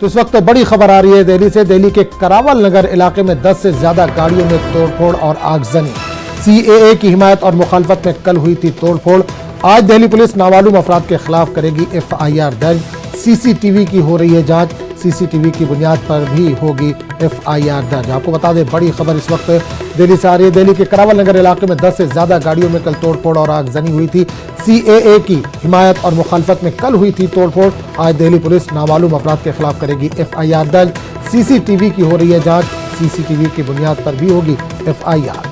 तो इस वक्त बड़ी खबर आ रही है दिल्ली से। दिल्ली के करावल नगर इलाके में 10 से ज्यादा गाड़ियों में तोड़फोड़ और आगजनी। सीएए की हिमायत और मुखालफत में कल हुई थी तोड़फोड़। आज दिल्ली पुलिस नामालूम अफराद के खिलाफ करेगी FIR दर्ज। सीसीटीवी की हो रही है जांच। सीसीटीवी की बुनियाद पर भी होगी FIR दर्ज। आपको बता दें, बड़ी खबर इस वक्त दिल्ली से आ रही है। दिल्ली के करावल नगर इलाके में 10 से ज्यादा गाड़ियों में कल तोड़फोड़ और आगजनी हुई थी। सीएए की हिमायत और मुखालफत में कल हुई थी तोड़फोड़। आज दिल्ली पुलिस नामालूम अफराद के खिलाफ करेगी FIR दर्ज। सीसीटीवी की हो रही है जांच। सीसीटीवी की बुनियाद पर भी होगी FIR।